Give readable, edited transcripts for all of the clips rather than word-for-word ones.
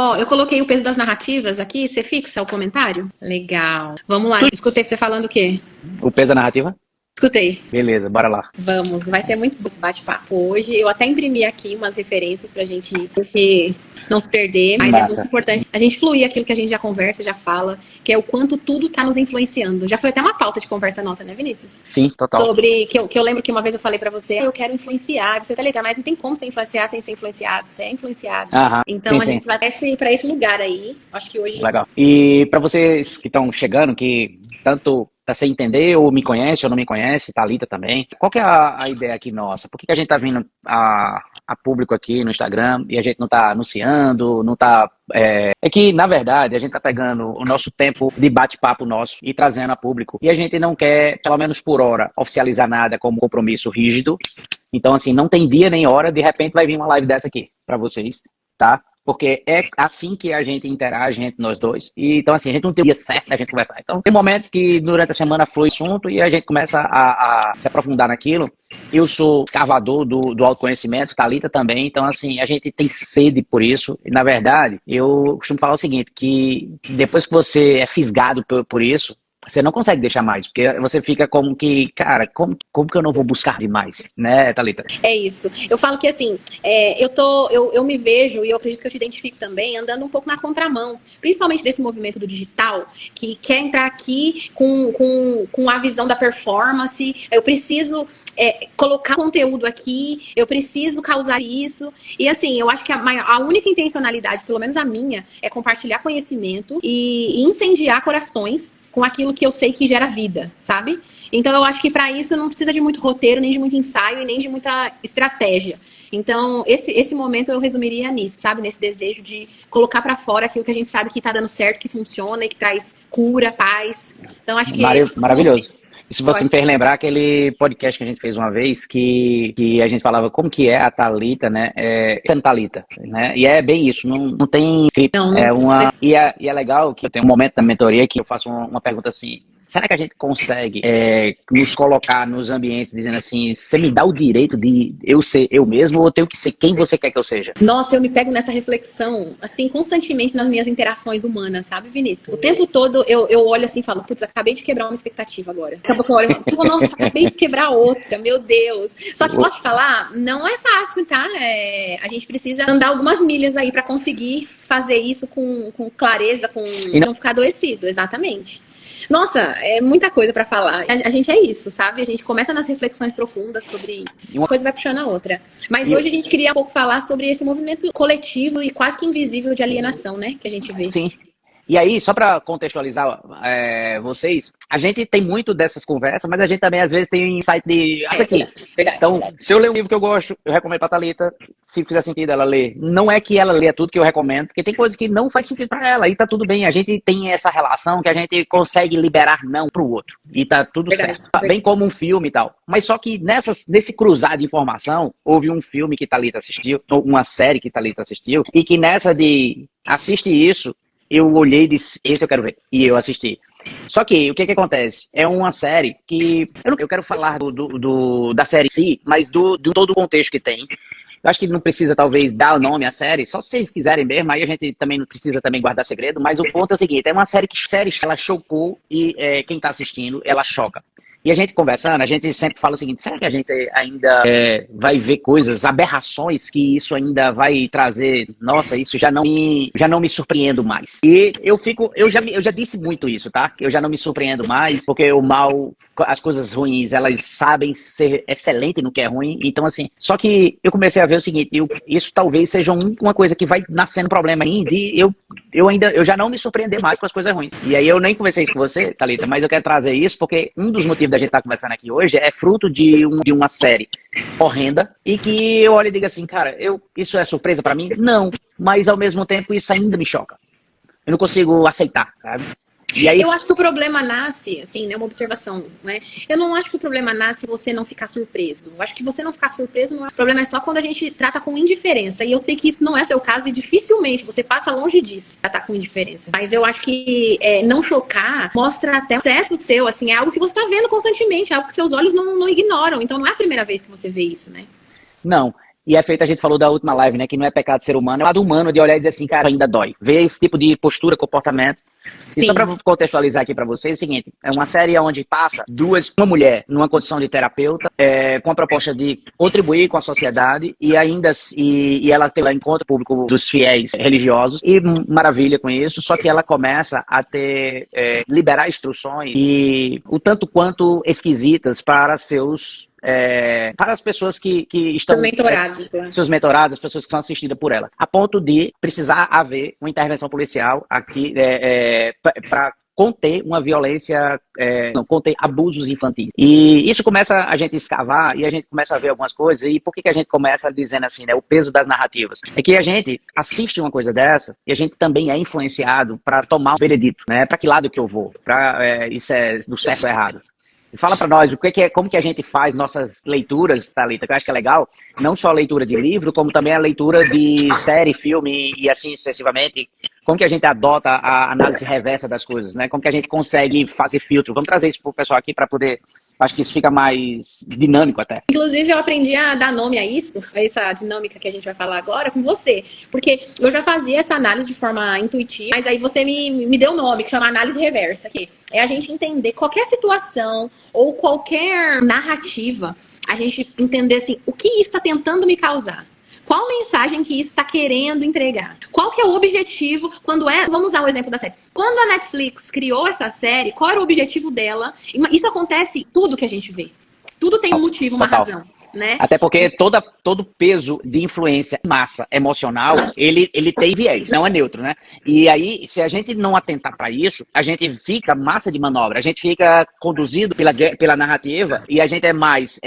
Ó, eu coloquei o peso das narrativas aqui, você fixa o comentário? Legal. Vamos lá, escutei você falando o quê? O peso da narrativa? Escutei. Beleza, bora lá. Vamos, vai ser muito bom esse bate-papo hoje. Eu até imprimi aqui umas referências pra gente ir, porque não se perder, mas é muito importante a gente fluir aquilo que a gente já conversa, já fala, que é o quanto tudo tá nos influenciando. Já foi até uma pauta de conversa nossa, né, Vinícius? Sim, total. Sobre, que eu lembro que uma vez eu falei pra você, eu quero influenciar, você tá ligado, mas não tem como você influenciar sem ser influenciado, você é influenciado. Então sim, a gente vai pra esse lugar aí, acho que hoje... Legal. E pra vocês que estão chegando, que tanto... Você entender, ou me conhece, ou não me conhece, Thalita também. Qual que é a ideia aqui nossa? Por que a gente tá vindo a público aqui no Instagram e a gente não tá anunciando, não tá... É que, na verdade, a gente tá pegando o nosso tempo de bate-papo nosso e trazendo a público. E a gente não quer, pelo menos por hora, oficializar nada como compromisso rígido. Então, assim, não tem dia nem hora, de repente vai vir uma live dessa aqui pra vocês, tá? Porque é assim que a gente interage entre nós dois. E, então, assim, a gente não tem o dia certo da gente conversar. Então, tem momentos que durante a semana flui assunto e a gente começa a se aprofundar naquilo. Eu sou cavador do autoconhecimento, Thalita também. Então, assim, a gente tem sede por isso. E, na verdade, eu costumo falar o seguinte, que depois que você é fisgado por isso, você não consegue deixar mais, porque você fica como que, cara, como que eu não vou buscar demais, né, Thalita? É isso. Eu falo que assim, eu me vejo, e eu acredito que eu te identifico também, andando um pouco na contramão, principalmente desse movimento do digital, que quer entrar aqui com a visão da performance, eu preciso colocar conteúdo aqui, eu preciso causar isso, e assim, eu acho que a única intencionalidade, pelo menos a minha, é compartilhar conhecimento e incendiar corações com aquilo que eu sei que gera vida, sabe? Então eu acho que para isso não precisa de muito roteiro, nem de muito ensaio e nem de muita estratégia. Então esse momento eu resumiria nisso, sabe? Nesse desejo de colocar para fora aquilo que a gente sabe que tá dando certo, que funciona e que traz cura, paz. Então acho que maravilhoso. Isso você me fez lembrar aquele podcast que a gente fez uma vez, que a gente falava como que é a Thalita, né? Sendo Thalita, né? E é bem isso, não tem script. E é legal que eu tenho um momento da mentoria que eu faço uma pergunta assim: será que a gente consegue nos colocar nos ambientes dizendo assim, você me dá o direito de eu ser eu mesmo ou eu tenho que ser quem você quer que eu seja? Nossa, eu me pego nessa reflexão, assim, constantemente nas minhas interações humanas, sabe, Vinícius? O tempo todo eu olho assim e falo, putz, acabei de quebrar uma expectativa agora. Daqui a pouco eu olho e falo, nossa, acabei de quebrar outra, meu Deus. Só que posso te falar, não é fácil, tá? A gente precisa andar algumas milhas aí pra conseguir fazer isso com clareza, e não ficar adoecido, exatamente. Nossa, é muita coisa pra falar. A gente é isso, sabe? A gente começa nas reflexões profundas sobre uma coisa vai puxando a outra. Mas hoje a gente queria um pouco falar sobre esse movimento coletivo e quase que invisível de alienação, né? Que a gente vê. Sim. E aí, só para contextualizar vocês, a gente tem muito dessas conversas, mas a gente também às vezes tem um insight de... Verdade. Então, se eu ler um livro que eu gosto, eu recomendo pra Thalita, se fizer sentido ela ler. Não é que ela lê tudo que eu recomendo, porque tem coisas que não faz sentido pra ela, e tá tudo bem. A gente tem essa relação que a gente consegue liberar não pro outro, e tá tudo certo. Bem como um filme e tal. Mas só que nesse cruzar de informação, houve um filme que Thalita assistiu, ou uma série que Thalita assistiu, e que nessa de assiste isso, eu olhei e disse, esse eu quero ver. E eu assisti. Só que, o que acontece? É uma série que... Eu quero falar da série em si, mas de todo o contexto que tem. Eu acho que não precisa, talvez, dar o nome à série, só se vocês quiserem mesmo, aí a gente também não precisa também guardar segredo, mas o ponto é o seguinte, é uma série que ela chocou e quem tá assistindo, ela choca. E a gente conversando, a gente sempre fala o seguinte, será que a gente ainda vai ver coisas, aberrações que isso ainda vai trazer? Nossa, isso já não me surpreendo mais. E eu já disse muito isso, tá? Eu já não me surpreendo mais, porque o mal, as coisas ruins, elas sabem ser excelentes no que é ruim. Então, assim, só que eu comecei a ver o seguinte, isso talvez seja uma coisa que vai nascendo problema aí, de eu já não me surpreender mais com as coisas ruins. E aí eu nem conversei isso com você, Thalita, mas eu quero trazer isso porque um dos motivos da gente estar conversando aqui hoje é fruto de uma série horrenda e que eu olho e digo assim, cara, isso é surpresa pra mim? Não, mas ao mesmo tempo isso ainda me choca. Eu não consigo aceitar, sabe? E aí... Eu acho que o problema nasce, assim, né, uma observação, né? Eu não acho que o problema nasce você não ficar surpreso. Eu acho que você não ficar surpreso não é... O problema é só quando a gente trata com indiferença. E eu sei que isso não é seu caso e dificilmente você passa longe disso, tratar com indiferença. Mas eu acho que não chocar mostra até um sucesso seu, assim, é algo que você tá vendo constantemente, é algo que seus olhos não ignoram. Então não é a primeira vez que você vê isso, né? Não. E é feito, a gente falou da última live, né? Que não é pecado ser humano, é o lado humano de olhar e dizer assim, cara, ainda dói. Ver esse tipo de postura, comportamento. E só para contextualizar aqui para vocês, é o seguinte, é uma série onde passa uma mulher numa condição de terapeuta, com a proposta de contribuir com a sociedade e ainda e ela tem lá encontro público dos fiéis religiosos e maravilha com isso, só que ela começa a ter, liberar instruções e o tanto quanto esquisitas para para as pessoas que estão... Seus mentorados, as pessoas que são assistidas por ela. A ponto de precisar haver uma intervenção policial aqui para conter uma violência, conter abusos infantis. E isso começa a gente escavar e a gente começa a ver algumas coisas. E por que a gente começa dizendo assim, né? O peso das narrativas. É que a gente assiste uma coisa dessa e a gente também é influenciado para tomar um veredito, né? Para que lado que eu vou? Isso é do certo ou errado? Fala para nós, como que a gente faz nossas leituras, Thalita, que eu acho que é legal, não só a leitura de livro, como também a leitura de série, filme e assim sucessivamente. Como que a gente adota a análise reversa das coisas, né? Como que a gente consegue fazer filtro. Vamos trazer isso para o pessoal aqui para poder... Acho que isso fica mais dinâmico até. Inclusive, eu aprendi a dar nome a isso, a essa dinâmica que a gente vai falar agora, com você. Porque eu já fazia essa análise de forma intuitiva, mas aí você me deu o nome, que chama análise reversa. Que é a gente entender qualquer situação ou qualquer narrativa, a gente entender assim, o que isso está tentando me causar. Qual mensagem que isso está querendo entregar? Qual que é o objetivo quando é... Vamos usar o exemplo da série. Quando a Netflix criou essa série, qual era o objetivo dela? Isso acontece em tudo que a gente vê. Tudo tem um motivo, uma razão. Né? Até porque todo peso de influência massa emocional, ele tem viés, não é neutro, né? E aí, se a gente não atentar para isso, a gente fica massa de manobra, a gente fica conduzido pela narrativa e a gente é mais,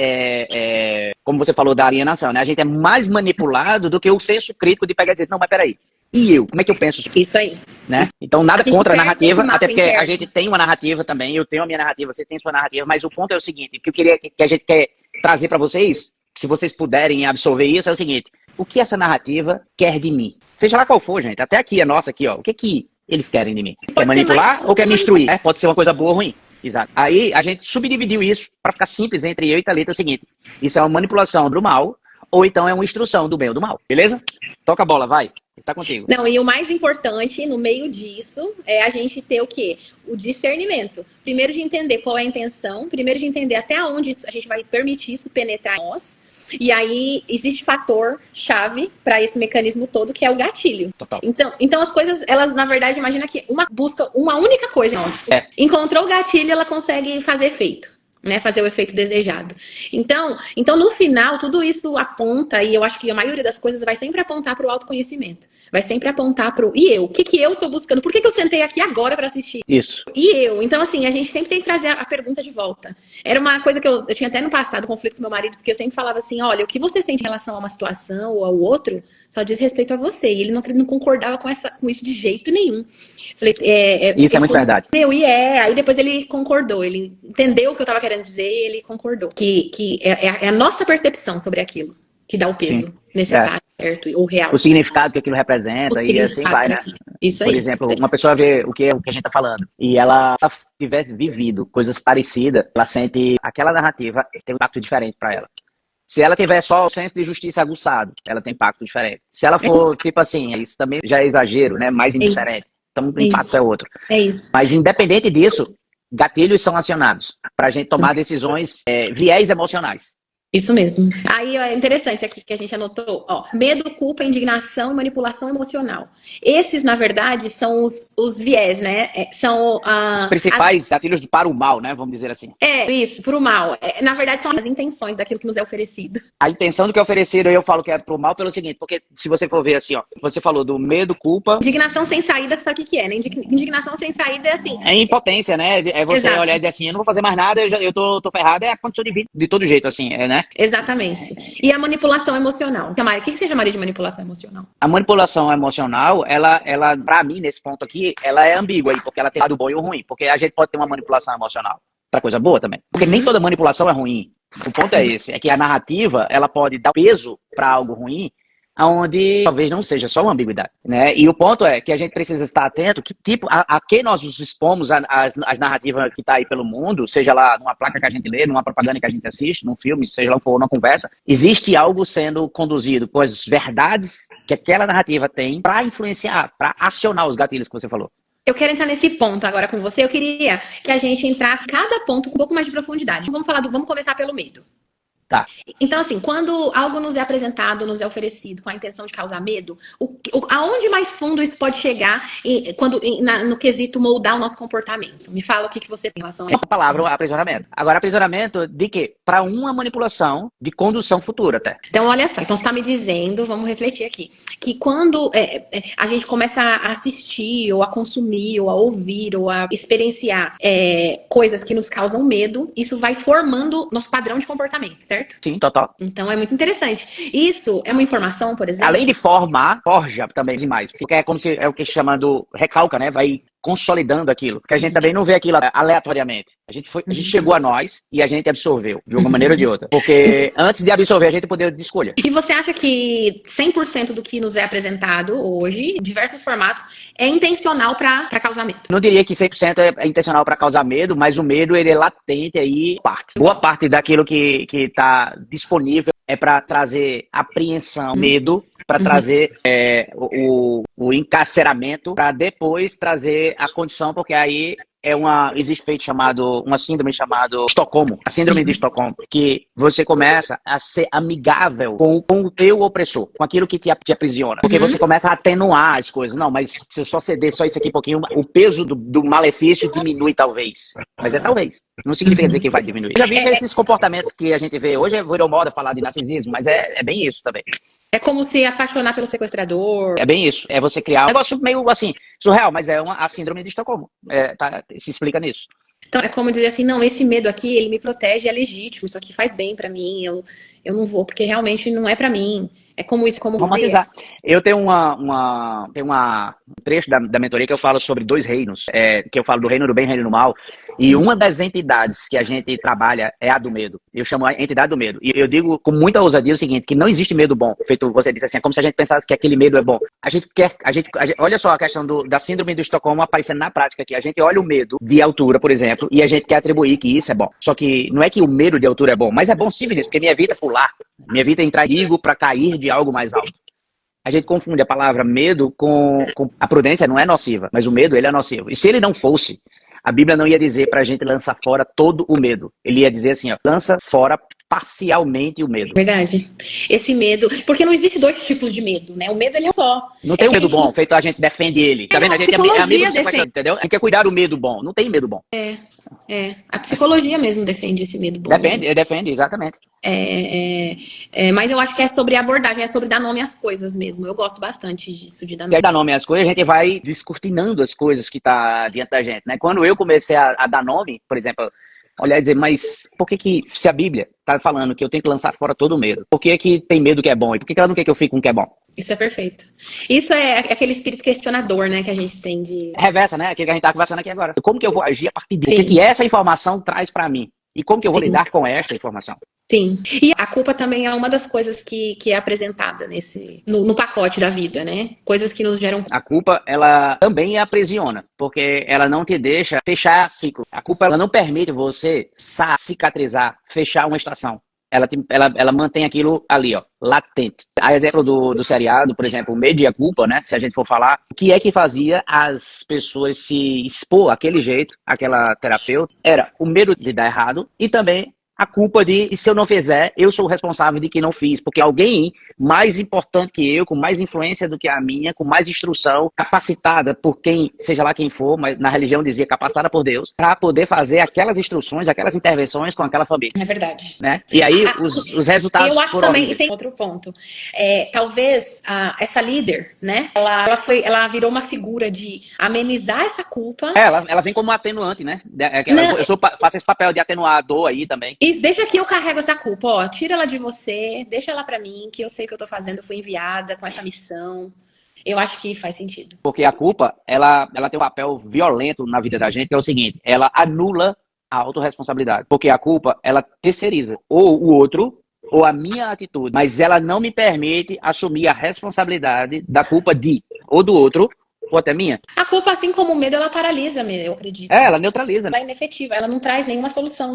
como você falou da alienação, né? A gente é mais manipulado do que o senso crítico de pegar e dizer, não, mas peraí, e eu? Como é que eu penso? Isso aí. Né? Então, nada contra a narrativa, até porque a gente tem uma narrativa também, eu tenho a minha narrativa, você tem sua narrativa, mas o ponto é o seguinte, que eu queria que a gente quer trazer para vocês, se vocês puderem absorver isso, é o seguinte, o que essa narrativa quer de mim? Seja lá qual for, gente, até aqui, a nossa aqui, ó, o que eles querem de mim? Quer manipular ou quer me instruir? Pode ser uma coisa boa ou ruim. Exato. Aí a gente subdividiu isso para ficar simples entre eu e Thalita, é o seguinte, isso é uma manipulação do mal, ou então é uma instrução do bem ou do mal, beleza? Toca a bola, vai. Tá contigo. Não, e o mais importante no meio disso é a gente ter o quê? O discernimento. Primeiro de entender qual é a intenção, primeiro de entender até onde a gente vai permitir isso penetrar em nós. E aí existe fator chave para esse mecanismo todo, que é o gatilho. Total. Então as coisas, elas na verdade, imagina que uma busca uma única coisa. Encontrou o gatilho, ela consegue fazer efeito. Né, fazer o efeito desejado. Então, no final, tudo isso aponta, e eu acho que a maioria das coisas vai sempre apontar para o autoconhecimento. Vai sempre apontar para o e eu? O que eu tô buscando? Por que eu sentei aqui agora para assistir? Isso. E eu? Então, assim, a gente sempre tem que trazer a pergunta de volta. Era uma coisa que eu tinha até no passado, conflito com meu marido, porque eu sempre falava assim, olha, o que você sente em relação a uma situação ou ao outro, só diz respeito a você. E ele não concordava com isso de jeito nenhum. Falei, isso é muito verdade. Aí depois ele concordou, ele entendeu o que eu estava querendo dizer e ele concordou. Que é a nossa percepção sobre aquilo que dá o peso necessário, certo? Ou real. O significado que aquilo representa e assim vai, né? Isso aí. Por exemplo, uma pessoa vê o que a gente tá falando e ela tivesse vivido coisas parecidas, ela sente aquela narrativa tem um impacto diferente para ela. Se ela tiver só o senso de justiça aguçado, ela tem impacto diferente. Se ela for, tipo assim, isso também já é exagero, né? Mais indiferente. Então o impacto é outro. É isso. Mas independente disso, gatilhos são acionados para a gente tomar decisões, viés emocionais. Isso mesmo. Aí ó, é interessante aqui que a gente anotou, ó, medo, culpa, indignação e manipulação emocional. Esses, na verdade, são os viés, né? São os principais gatilhos para o mal, né? Vamos dizer assim. Isso, para o mal. Na verdade, são as intenções daquilo que nos é oferecido. A intenção do que é oferecido, eu falo que é para o mal pelo seguinte, porque se você for ver assim, ó, você falou do medo, culpa... Indignação sem saída, você sabe o que é, né? Indignação sem saída é assim... É impotência, né? É você olhar e dizer assim, eu não vou fazer mais nada, eu tô ferrado, é a condição de vida de todo jeito, assim, né? Exatamente. E a manipulação emocional? O que você chamaria de manipulação emocional? A manipulação emocional, ela para mim, nesse ponto aqui, ela é ambígua aí, porque ela tem lado bom e o ruim. Porque a gente pode ter uma manipulação emocional para coisa boa também. Porque nem toda manipulação é ruim. O ponto é esse, é que a narrativa, ela pode dar peso para algo ruim, onde talvez não seja só uma ambiguidade, né? E o ponto é que a gente precisa estar atento que tipo a que nós nos expomos as narrativas que tá aí pelo mundo, seja lá numa placa que a gente lê, numa propaganda que a gente assiste, num filme, seja lá for, numa conversa, existe algo sendo conduzido com as verdades que aquela narrativa tem para influenciar, para acionar os gatilhos que você falou. Eu quero entrar nesse ponto agora com você. Eu queria que a gente entrasse cada ponto com um pouco mais de profundidade. Vamos começar pelo medo. Tá. Então, assim, quando algo nos é apresentado, nos é oferecido com a intenção de causar medo, aonde mais fundo isso pode chegar no quesito moldar o nosso comportamento? Me fala o que você tem em relação a isso. Essa palavra, aprisionamento. Agora, aprisionamento de quê? Para uma manipulação de condução futura até. Então, olha só. Então, você está me dizendo, vamos refletir aqui, que quando a gente começa a assistir, ou a consumir, ou a ouvir, ou a experienciar coisas que nos causam medo, isso vai formando nosso padrão de comportamento, certo? Sim, total. Então é muito interessante. Isso é uma informação, por exemplo. Além de formar, forja também demais. Porque é como se é o que chama do recalca, né? Vai consolidando aquilo. Porque a gente também não vê aquilo aleatoriamente. A gente chegou a nós e a gente absorveu, de uma maneira ou de outra. Porque antes de absorver, a gente poder de escolha. E você acha que 100% do que nos é apresentado hoje, em diversos formatos, é intencional para causar medo? Não diria que 100% é intencional para causar medo, mas o medo ele é latente aí. Boa parte daquilo que está disponível é para trazer apreensão, medo, para trazer o encarceramento, para depois trazer a condição, porque aí existe uma síndrome chamada Estocolmo, a síndrome de Estocolmo, que você começa a ser amigável com o teu opressor, com aquilo que te aprisiona, porque você começa a atenuar as coisas. Não, mas se eu só ceder só isso aqui um pouquinho, o peso do malefício diminui talvez, mas é talvez, não significa dizer que vai diminuir. Eu já vi que esses comportamentos que a gente vê hoje, virou moda falar de narcisismo, mas é bem isso também. É como se apaixonar pelo sequestrador. É bem isso. É você criar um negócio meio assim, surreal, mas é a síndrome de Estocolmo. Se explica nisso. Então é como dizer assim, não, esse medo aqui, ele me protege, é legítimo, isso aqui faz bem pra mim, eu não vou, porque realmente não é pra mim. É como isso, como romantizar. Eu tenho um trecho da mentoria que eu falo sobre 2 reinos, que eu falo do reino do bem e reino do mal, e uma das entidades que a gente trabalha é a do medo. Eu chamo a entidade do medo. E eu digo com muita ousadia o seguinte, que não existe medo bom. Feito você disse assim, é como se a gente pensasse que aquele medo é bom. Olha só a questão da síndrome do Estocolmo aparecendo na prática aqui. A gente olha o medo de altura, por exemplo, e a gente quer atribuir que isso é bom. Só que não é que o medo de altura é bom, mas é bom sim, Vinícius, porque minha vida é pular. Minha vida é entrar em perigo para cair de algo mais alto. A gente confunde a palavra medo com a prudência não é nociva, mas o medo ele é nocivo. E se ele não fosse, a Bíblia não ia dizer pra gente lançar fora todo o medo. Ele ia dizer assim, ó, lança fora parcialmente o medo. Verdade. Esse medo, porque não existe 2 tipos de medo, né? O medo ele é só. Não tem um medo bom, feito a gente defende ele. Tá vendo? A gente é amigo do sequestrador, entendeu? A gente quer cuidar do medo bom. Não tem medo bom. A psicologia mesmo defende esse medo bom. Defende, exatamente. Mas eu acho que é sobre abordagem, é sobre dar nome às coisas mesmo. Eu gosto bastante disso, de dar nome. Se dar nome às coisas, a gente vai descortinando as coisas que tá diante da gente, né? Quando eu comecei a dar nome, por exemplo, olhar e dizer, mas por que se a Bíblia tá falando que eu tenho que lançar fora todo o medo? Por que tem medo que é bom? E por que ela não quer que eu fique com o que é bom? Isso é perfeito. Isso é aquele espírito questionador, né, que a gente tem de... Reversa, né? Aquilo que a gente tá conversando aqui agora. Como que eu vou agir a partir disso? O que essa informação traz pra mim? E como que eu vou lidar com esta informação? Sim. E a culpa também é uma das coisas que é apresentada no pacote da vida, né? Coisas que nos geram... A culpa, ela também aprisiona, porque ela não te deixa fechar ciclo. A culpa, ela não permite você cicatrizar, fechar uma estação. Ela mantém aquilo ali, ó, latente. A exemplo do seriado, por exemplo, o Medo e a Culpa, né? Se a gente for falar, o que é que fazia as pessoas se expor àquele jeito, aquela terapeuta, era o medo de dar errado e também a culpa de, e se eu não fizer, eu sou o responsável de que não fiz. Porque alguém mais importante que eu, com mais influência do que a minha, com mais instrução, capacitada por quem, seja lá quem for, mas na religião dizia capacitada por Deus, para poder fazer aquelas instruções, aquelas intervenções com aquela família. É verdade. Né? E aí os resultados... Eu acho também, e tem outro ponto. Talvez essa líder, né? Ela virou uma figura de amenizar essa culpa. Ela vem como um atenuante, né? Eu faço esse papel de atenuar a dor aí também. E deixa que eu carrego essa culpa, ó, tira ela de você, deixa ela pra mim, que eu sei que eu tô fazendo, fui enviada com essa missão. Eu acho que faz sentido. Porque a culpa, ela tem um papel violento na vida da gente, que é o seguinte, ela anula a autorresponsabilidade. Porque a culpa, ela terceiriza. Ou o outro ou a minha atitude, mas ela não me permite assumir a responsabilidade da culpa de ou do outro, ou até minha. A culpa, assim como o medo, ela paralisa, eu acredito. Ela neutraliza. Ela é inefetiva, ela não traz nenhuma solução.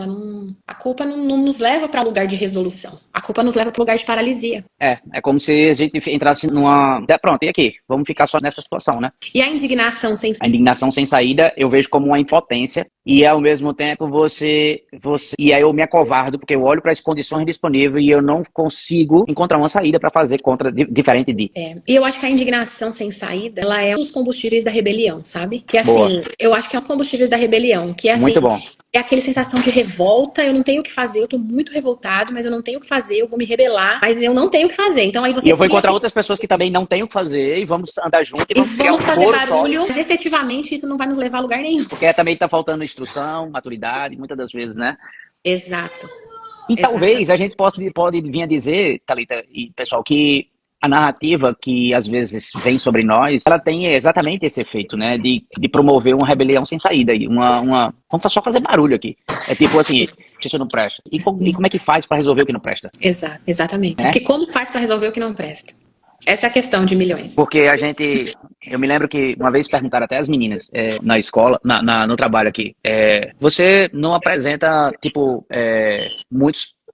A culpa não nos leva para um lugar de resolução. A culpa nos leva para um lugar de paralisia. É como se a gente entrasse numa... Pronto, e aqui? Vamos ficar só nessa situação, né? E a indignação sem A indignação sem saída eu vejo como uma impotência e ao mesmo tempo você... E aí eu me acovardo porque eu olho para as condições disponíveis e eu não consigo encontrar uma saída para fazer diferente de... E eu acho que a indignação sem saída, ela é um dos combustíveis da rebelião, sabe? Que assim, Boa. eu acho que é um dos combustíveis da rebelião, que é assim... Muito bom. É aquela sensação de revolta, eu não tenho o que fazer, eu tô muito revoltado, mas eu não tenho o que fazer, eu vou me rebelar, mas eu não tenho o que fazer. Então aí você... E eu vou encontrar outras pessoas que também não têm o que fazer e vamos andar junto e vamos criar um fazer foro barulho, só. mas efetivamente isso não vai nos levar a lugar nenhum. Porque também tá faltando instrução, maturidade, muitas das vezes, né? Exato. E talvez a gente pode vir a dizer, Thalita e pessoal, que a narrativa que às vezes vem sobre nós, ela tem exatamente esse efeito, né? De promover uma rebelião sem saída. Vamos só fazer barulho aqui. É tipo assim, isso não presta. E como é que faz para resolver o que não presta? Exatamente. Porque como faz para resolver o que não presta? Essa é a questão de milhões. Porque eu me lembro que uma vez perguntaram até as meninas na escola, no trabalho aqui, você não apresenta,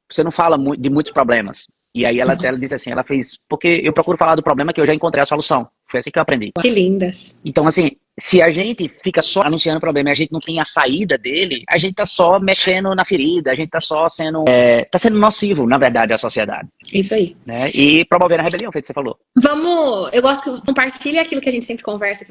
você não fala de muitos problemas. E aí ela disse assim, ela fez, porque eu procuro falar do problema que eu já encontrei a solução. Foi assim que eu aprendi. Que lindas. Então, assim, se a gente fica só anunciando o problema e a gente não tem a saída dele, a gente tá só mexendo na ferida, a gente tá só sendo... tá sendo nocivo, na verdade, à sociedade. Isso aí. Né? E promovendo a rebelião, feito que você falou. Eu gosto que compartilhe aquilo que a gente sempre conversa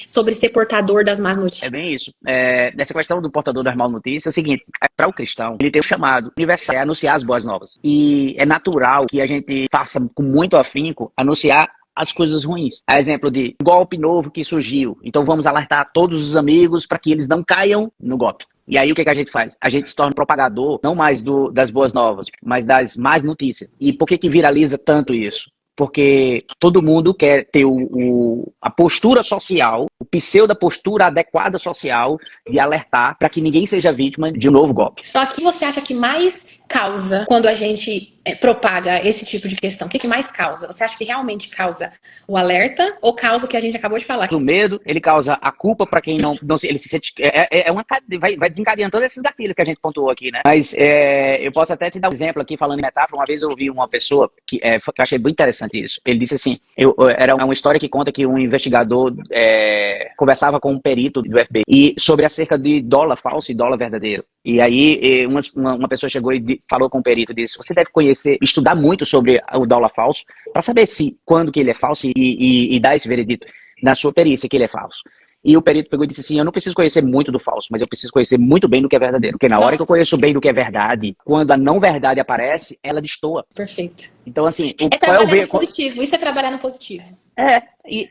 sobre ser portador das más notícias. É bem isso. Nessa questão do portador das más notícias, é o seguinte, para o cristão, ele tem o chamado universal, anunciar as boas novas. E é natural que a gente faça com muito afinco, anunciar as coisas ruins. A exemplo de golpe novo que surgiu. Então vamos alertar todos os amigos para que eles não caiam no golpe. E aí o que a gente faz? A gente se torna propagador, não mais das boas novas, mas das más notícias. E por que viraliza tanto isso? Porque todo mundo quer ter a postura social, o pseudo postura adequada social de alertar para que ninguém seja vítima de um novo golpe. Só que você acha que mais causa quando a gente propaga esse tipo de questão? O que mais causa? Você acha que realmente causa o alerta ou causa o que a gente acabou de falar? O medo, ele causa a culpa para quem não ele se sente... vai desencadeando todos esses gatilhos que a gente pontuou aqui, né? Mas eu posso até te dar um exemplo aqui, falando em metáfora. Uma vez eu ouvi uma pessoa que eu achei bem interessante isso. Ele disse assim, era uma história que conta que um investigador conversava com um perito do FBI e sobre acerca de dólar falso e dólar verdadeiro. E aí uma pessoa chegou e falou com o perito, disse, você deve estudar muito sobre o dólar falso para saber quando que ele é falso e dar esse veredito na sua perícia que ele é falso. E o perito pegou e disse assim, eu não preciso conhecer muito do falso, mas eu preciso conhecer muito bem do que é verdadeiro. Porque na hora que eu conheço bem do que é verdade, quando a não verdade aparece, ela destoa. Perfeito. Então, assim... trabalhar no positivo, isso é trabalhar no positivo. E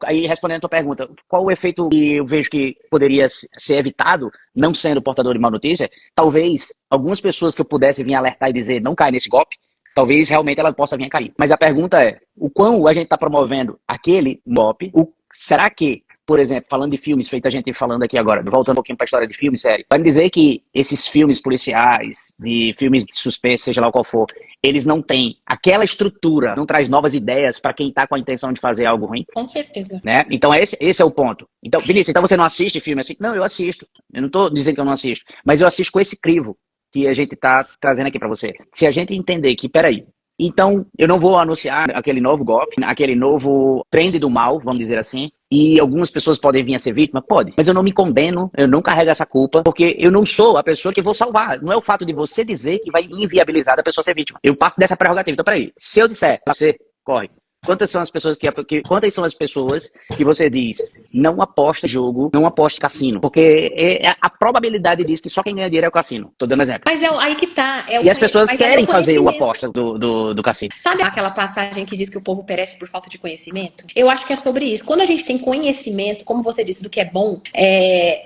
aí respondendo a tua pergunta, qual o efeito que eu vejo que poderia ser evitado, não sendo portador de má notícia? Talvez algumas pessoas que eu pudesse vir alertar e dizer, não cai nesse golpe, talvez realmente ela possa vir a cair. Mas a pergunta é, o quão a gente está promovendo aquele golpe, será que, por exemplo, falando de filmes, feito a gente falando aqui agora, voltando um pouquinho para a história de filme, série, vai me dizer que esses filmes policiais, de filmes de suspense, seja lá qual for, eles não têm aquela estrutura, não traz novas ideias para quem está com a intenção de fazer algo ruim? Com certeza. Né? Então esse é o ponto. Então, Vinícius, então você não assiste filme assim? Não, eu assisto. Eu não estou dizendo que eu não assisto, mas eu assisto com esse crivo que a gente está trazendo aqui para você. Se a gente entender que, peraí, então eu não vou anunciar aquele novo golpe, aquele novo trend do mal, vamos dizer assim, e algumas pessoas podem vir a ser vítima? Pode. Mas eu não me condeno, eu não carrego essa culpa, porque eu não sou a pessoa que vou salvar. Não é o fato de você dizer que vai inviabilizar a pessoa ser vítima. Eu parto dessa prerrogativa. Então, peraí, se eu disser, você corre. Quantas são as pessoas que você diz, não aposta em jogo, não aposta em cassino? Porque a probabilidade diz que só quem ganha dinheiro é o cassino. Tô dando exemplo. Mas aí que tá. E as pessoas querem fazer o aposta do cassino. Sabe aquela passagem que diz que o povo perece por falta de conhecimento? Eu acho que é sobre isso. Quando a gente tem conhecimento, como você disse, do que é bom,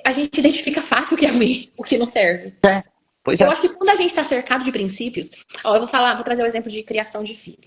a gente identifica fácil o que é ruim, o que não serve. Pois Eu é. acho que quando a gente está cercado de princípios, ó, eu vou trazer o exemplo de criação de filho.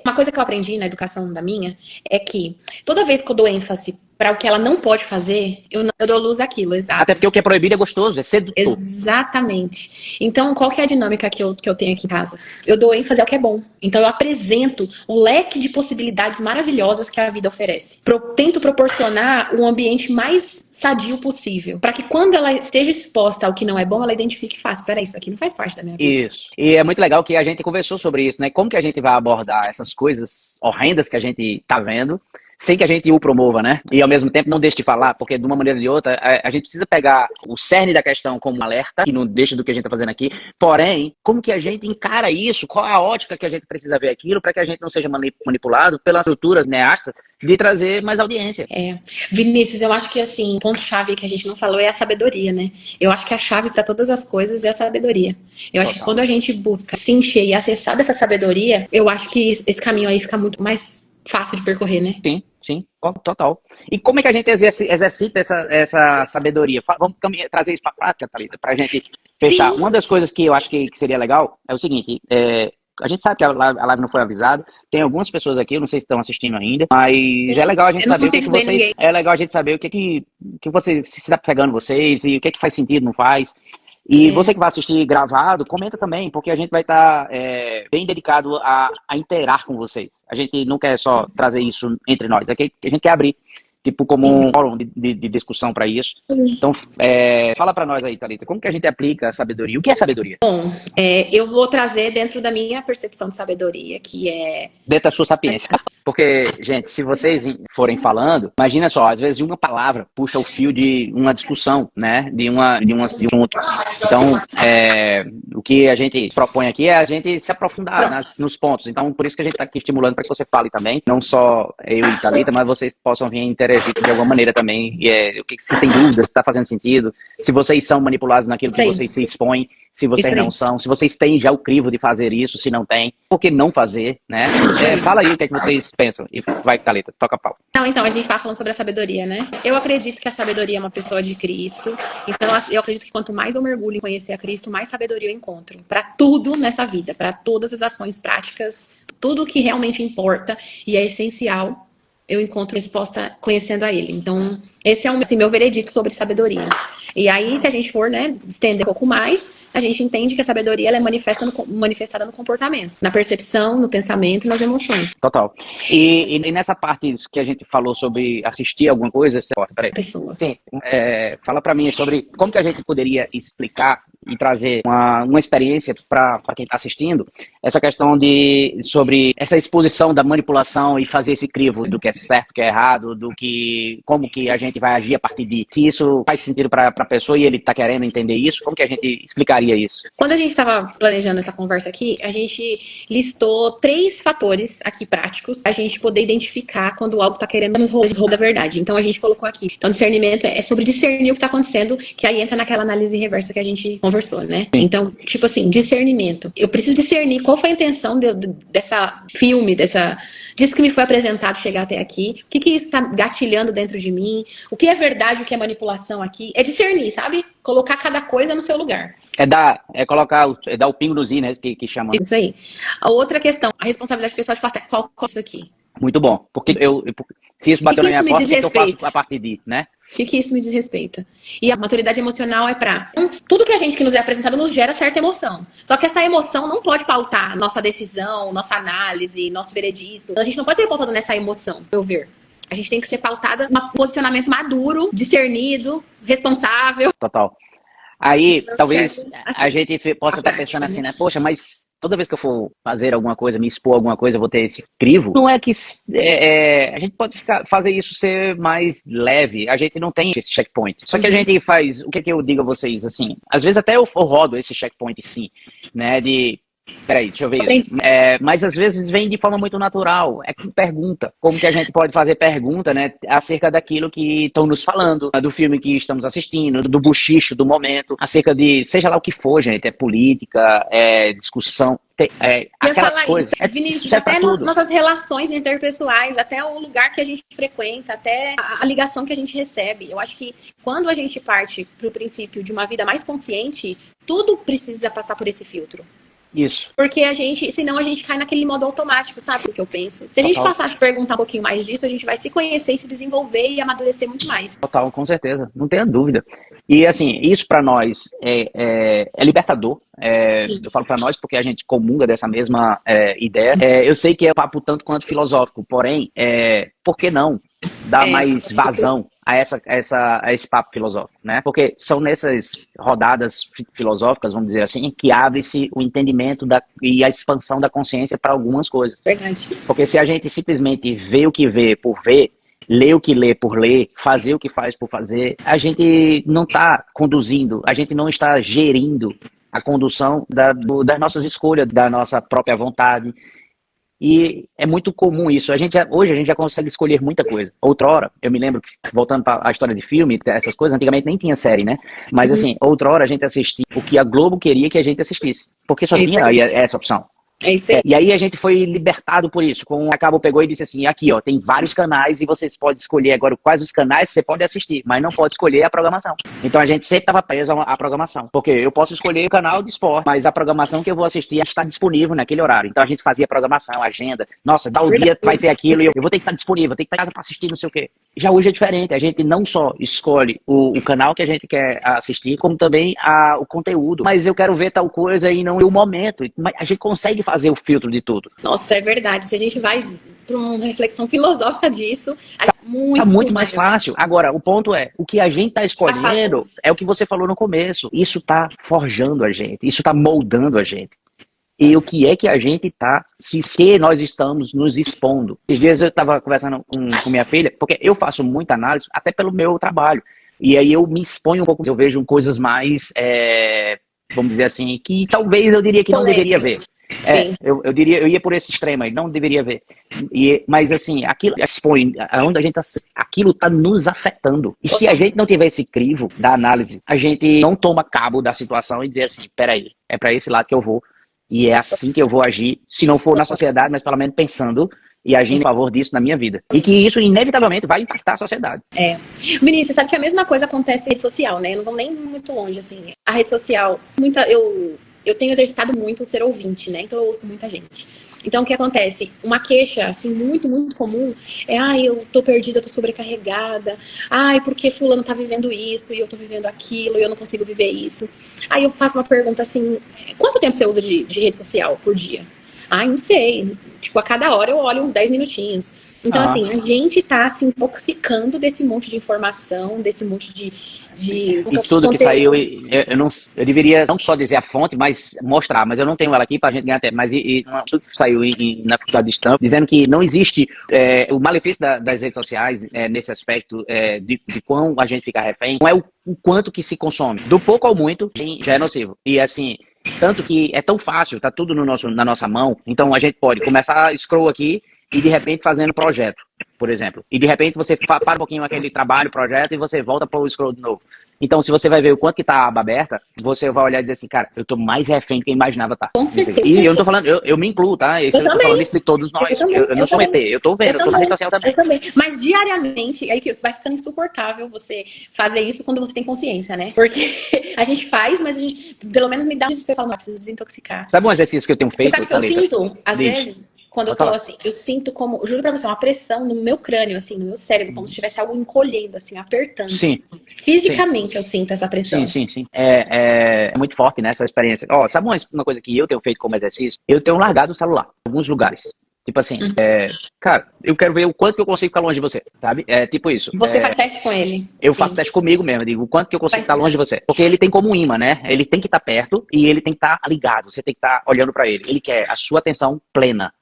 Uma coisa que eu aprendi na educação da minha é que toda vez que eu dou ênfase para o que ela não pode fazer, eu dou luz àquilo, exato. Até porque o que é proibido é gostoso, é sedutor. Exatamente. Então, qual que é a dinâmica que eu tenho aqui em casa? Eu dou ênfase ao que é bom. Então, eu apresento o leque de possibilidades maravilhosas que a vida oferece. Tento proporcionar um ambiente mais sadio possível, para que quando ela esteja exposta ao que não é bom, ela identifique fácil. Peraí, isso aqui não faz parte da minha vida. Isso. E é muito legal que a gente conversou sobre isso, né? Como que a gente vai abordar essas coisas horrendas que a gente tá vendo, sem que a gente o promova, né? E ao mesmo tempo não deixe de falar, porque de uma maneira ou de outra, a gente precisa pegar o cerne da questão como um alerta, e não deixa do que a gente tá fazendo aqui. Porém, como que a gente encara isso? Qual é a ótica que a gente precisa ver aquilo para que a gente não seja manipulado pelas estruturas neastas de trazer mais audiência? Vinícius, eu acho que assim, o ponto-chave que a gente não falou é a sabedoria, né? Eu acho que a chave para todas as coisas é a sabedoria. Eu acho que quando a gente busca se encher e acessar dessa sabedoria, eu acho que esse caminho aí fica muito mais fácil de percorrer, né? Sim, total. E como é que a gente exercita essa sabedoria? Vamos trazer isso para a prática, Thalita, para a gente fechar. Sim. Uma das coisas que eu acho que seria legal é o seguinte, a gente sabe que a live não foi avisada, tem algumas pessoas aqui, eu não sei se estão assistindo ainda, mas é legal a gente saber o que vocês... É legal a gente saber o que vocês, se está pegando vocês, e o que faz sentido, não faz. E você que vai assistir gravado, comenta também, porque a gente vai estar bem dedicado a interar com vocês. A gente não quer só trazer isso entre nós, é que a gente quer abrir, tipo, como um fórum de discussão para isso. Então, fala para nós aí, Thalita, como que a gente aplica a sabedoria? O que é sabedoria? Bom, eu vou trazer dentro da minha percepção de sabedoria, que é... Dentro da sua sapiência. Porque, gente, se vocês forem falando, imagina só, às vezes uma palavra puxa o fio de uma discussão, né? De um outro. Então, o que a gente propõe aqui é a gente se aprofundar nos pontos. Então, por isso que a gente está aqui estimulando para que você fale também. Não só eu e Thalita, mas vocês possam vir interagir de alguma maneira também. Se tem dúvidas, se está fazendo sentido, se vocês são manipulados naquilo que vocês se expõem, se vocês não são, se vocês têm já o crivo de fazer isso, se não tem, por que não fazer, né? Fala aí o que é que vocês pensam. E vai, Thalita, toca a pau. Não, então, a gente tá falando sobre a sabedoria, né? Eu acredito que a sabedoria é uma pessoa de Cristo. Então, eu acredito que quanto mais eu mergulho em conhecer a Cristo, mais sabedoria eu encontro. Para tudo nessa vida, para todas as ações práticas, tudo que realmente importa e é essencial, eu encontro resposta conhecendo a Ele. Então, esse é assim, meu veredito sobre sabedoria. E aí, se a gente for, né, estender um pouco mais, a gente entende que a sabedoria ela é manifestada no comportamento, na percepção, no pensamento e nas emoções. Total. E nessa parte que a gente falou sobre assistir alguma coisa, peraí. Pessoa. Sim. Fala pra mim sobre como que a gente poderia explicar e trazer uma experiência para quem está assistindo, essa questão sobre essa exposição da manipulação e fazer esse crivo do que é certo, do que é errado, como que a gente vai agir a partir de... Se isso faz sentido para a pessoa e ele está querendo entender isso, como que a gente explicaria isso? Quando a gente estava planejando essa conversa aqui, a gente listou 3 fatores aqui práticos, a gente poder identificar quando algo está querendo nos roubar da verdade. Então a gente colocou aqui. Então discernimento é sobre discernir o que está acontecendo, que aí entra naquela análise reversa que a gente conversou, né? Então, tipo assim, discernimento. Eu preciso discernir qual foi a intenção dessa filme, disso que me foi apresentado chegar até aqui. O que isso está gatilhando dentro de mim? O que é verdade, o que é manipulação aqui? É discernir, sabe? Colocar cada coisa no seu lugar. Dar o pingo nos i, né? Que chama. Isso aí. A outra questão, a responsabilidade pessoal de fazer qual é isso aqui? Muito bom. Porque se isso bateu na minha porta, o que eu faço a partir disso, né? O que isso me diz respeito? E a maturidade emocional é tudo que nos é apresentado nos gera certa emoção. Só que essa emoção não pode pautar nossa decisão, nossa análise, nosso veredito. A gente não pode ser pautado nessa emoção, meu ver. A gente tem que ser pautada num posicionamento maduro, discernido, responsável. Total. Aí, talvez a gente possa estar pensando assim, né? Poxa, mas toda vez que eu for fazer alguma coisa, me expor a alguma coisa, eu vou ter esse crivo. Não é que a gente pode fazer isso ser mais leve. A gente não tem esse checkpoint. Só que a gente faz... O que eu digo a vocês, assim? Às vezes até eu rodo esse checkpoint, sim. Né? Peraí, deixa eu ver isso. Mas às vezes vem de forma muito natural. É com pergunta. Como que a gente pode fazer pergunta, né? Acerca daquilo que estão nos falando, do filme que estamos assistindo, do buchicho do momento, acerca de, seja lá o que for, gente. É política, é discussão, aquelas coisas. Vinícius, até nossas relações interpessoais, até o lugar que a gente frequenta, até a ligação que a gente recebe. Eu acho que quando a gente parte para o princípio de uma vida mais consciente, tudo precisa passar por esse filtro. Isso. Porque senão a gente cai naquele modo automático, sabe o que eu penso? Se a gente passar a se perguntar um pouquinho mais disso, a gente vai se conhecer, se desenvolver e amadurecer muito mais. Total, com certeza, não tenha dúvida. E assim, isso para nós é libertador. Eu falo para nós porque a gente comunga dessa mesma ideia. Eu sei que é papo tanto quanto filosófico, porém, por que não dar mais vazão a esse papo filosófico, né? Porque são nessas rodadas filosóficas, vamos dizer assim, que abre-se o entendimento e a expansão da consciência para algumas coisas. Verdade. Porque se a gente simplesmente vê o que vê por ver, lê o que lê por ler, fazer o que faz por fazer, a gente não está conduzindo, a gente não está gerindo a condução das nossas escolhas, da nossa própria vontade. E é muito comum isso. Hoje a gente já consegue escolher muita coisa. Outrora, eu me lembro que, voltando para a história de filme, essas coisas, antigamente nem tinha série, né? Mas assim, outrora a gente assistia o que a Globo queria que a gente assistisse. Porque só tinha aí essa opção. E aí a gente foi libertado por isso. A Cabo pegou e disse assim, aqui ó, tem vários canais e vocês podem escolher agora quais os canais você pode assistir, mas não pode escolher a programação. Então a gente sempre estava preso à programação. Porque eu posso escolher o canal de esporte, mas a programação que eu vou assistir está disponível naquele horário. Então a gente fazia programação, agenda. Nossa, tal dia vai ter aquilo e eu vou ter que estar disponível, vou ter que estar em casa para assistir não sei o quê. Já hoje é diferente. A gente não só escolhe o canal que a gente quer assistir, como também o conteúdo. Mas eu quero ver tal coisa e não o momento. Mas a gente consegue fazer o filtro de tudo. Nossa, é verdade. Se a gente vai para uma reflexão filosófica disso, tá muito mais fácil. Agora, o ponto é, o que a gente está escolhendo é o que você falou no começo. Isso está forjando a gente, isso está moldando a gente. E o que é que a gente está, se nós estamos nos expondo. Às vezes eu estava conversando com minha filha, porque eu faço muita análise, até pelo meu trabalho. E aí eu me exponho um pouco, eu vejo coisas mais, vamos dizer assim, que talvez eu diria que não deveria ver. Eu ia por esse extremo aí, não deveria ver. Mas assim, aquilo expõe, onde a gente aquilo está nos afetando. E se a gente não tiver esse crivo da análise, a gente não toma cabo da situação e dizer assim, peraí, é para esse lado que eu vou. E é assim que eu vou agir, se não for na sociedade, mas pelo menos pensando e agindo a favor disso na minha vida. E que isso, inevitavelmente, vai impactar a sociedade. Vinícius, sabe que a mesma coisa acontece na rede social, né? Não vamos nem muito longe, assim. A rede social, eu tenho exercitado muito o ser ouvinte, né? Então eu ouço muita gente. Então o que acontece? Uma queixa, assim, muito, muito comum é, eu tô perdida, eu tô sobrecarregada. Porque fulano tá vivendo isso e eu tô vivendo aquilo e eu não consigo viver isso. Aí eu faço uma pergunta assim, quanto tempo você usa de rede social por dia? Não sei. Tipo, a cada hora eu olho uns 10 minutinhos. Então, assim, a gente tá se intoxicando desse monte de informação, desse monte de e tudo que saiu, eu deveria não só dizer a fonte, mas mostrar, mas eu não tenho ela aqui pra gente ganhar tempo, mas tudo que saiu na faculdade de Stanford, dizendo que não existe o malefício das redes sociais nesse aspecto de quão a gente fica refém, não é o quanto que se consome, do pouco ao muito já é nocivo, e assim, tanto que é tão fácil, tá tudo na nossa mão, então a gente pode começar a scroll aqui e de repente fazendo projeto, por exemplo. E de repente você para um pouquinho aquele trabalho, projeto, e você volta para o scroll de novo. Então, se você vai ver o quanto que tá a aba aberta, você vai olhar e dizer assim, cara, eu tô mais refém do que eu imaginava tá. Com certeza. E eu não tô falando, eu me incluo, tá? Eu tô falando isso de todos nós. Eu não sou ET, eu tô vendo, eu tô na rede social também. Eu também. Mas diariamente, aí que vai ficando insuportável você fazer isso quando você tem consciência, né? Porque a gente faz, mas a gente, pelo menos me dá um desespero, falo, não, preciso desintoxicar. Sabe um exercício que eu tenho feito? Você sabe que eu sinto, às vezes, quando eu tô assim, eu sinto como, juro pra você, uma pressão no meu crânio, assim, no meu cérebro, como se tivesse algo encolhendo, assim, apertando. Sim. Fisicamente eu sinto essa pressão. Sim. É muito forte nessa experiência. Sabe uma coisa que eu tenho feito como exercício? Eu tenho largado o celular em alguns lugares. Tipo assim, cara, eu quero ver o quanto que eu consigo ficar longe de você, sabe? É tipo isso. Você faz teste com ele? Eu faço teste comigo mesmo, eu digo o quanto que eu consigo ficar longe de você. Porque ele tem como um imã, né? Ele tem que estar perto e ele tem que estar ligado, você tem que estar olhando pra ele. Ele quer a sua atenção plena.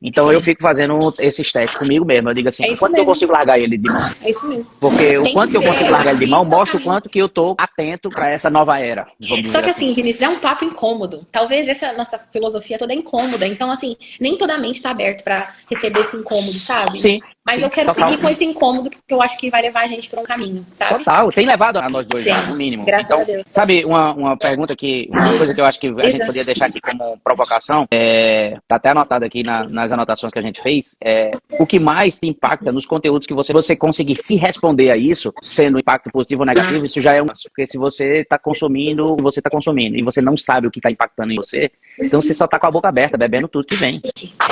Então eu fico fazendo esses testes comigo mesmo. Eu digo assim, É isso quanto que eu mesmo. consigo largar ele de mão? É isso mesmo. Porque o Tem quanto que eu que consigo ser largar ele de mão mostra o exatamente. quanto que eu tô atento para essa nova era. Vamos dizer Só que assim. assim, Vinícius, é um papo incômodo. Talvez essa nossa filosofia toda é incômoda. Então, assim, nem toda a mente tá aberta pra receber esse incômodo, sabe? Sim, Mas sim, eu quero total. seguir com esse incômodo porque eu acho que vai levar a gente por um caminho, sabe? Total, tem levado a nós dois Tem, já, no mínimo. graças Então, a Deus. sabe, uma pergunta que, uma coisa que eu acho que a gente poderia deixar aqui como provocação, tá até anotado aqui nas anotações que a gente fez, o que mais te impacta nos conteúdos que você conseguir se responder a isso, sendo impacto positivo ou negativo, isso já é porque se você está consumindo, e você não sabe o que está impactando em você, então você só está com a boca aberta, bebendo tudo que vem.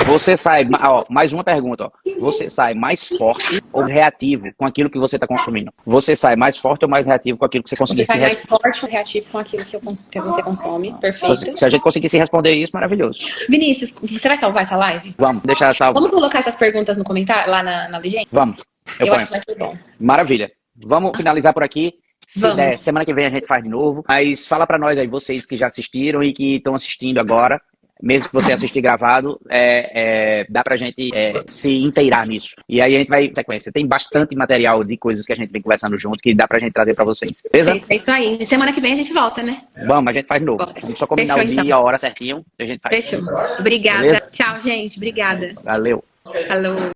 Você sai, ó, mais uma pergunta, ó. Você sai mais forte ou reativo com aquilo que você está consumindo? Você sai mais forte ou mais reativo com aquilo que você conseguir Você sai se mais forte ou reativo com aquilo que você consome. Perfeito. Se a gente conseguir se responder isso, maravilhoso. Vinícius, você vai salvar essa live? Vamos, deixar salvo. Vamos colocar essas perguntas no comentário, lá na legenda? Vamos, eu Eu ponho. acho que vai ser bom. Maravilha. Vamos finalizar por aqui. Se Vamos. der, semana que vem a gente faz de novo. Mas fala pra nós aí, vocês que já assistiram e que estão assistindo agora, mesmo que você assistir gravado, dá pra gente se inteirar nisso. E aí a gente vai em sequência. Tem bastante material de coisas que a gente vem conversando junto que dá pra gente trazer pra vocês. Beleza? É isso aí. Semana que vem a gente volta, né? Vamos, a gente faz de novo. Bora. A gente só combinar Fechou, o dia e então. a hora certinho, a gente faz. Fechou. Obrigada. Beleza? Tchau, gente. Obrigada. Valeu. Falou.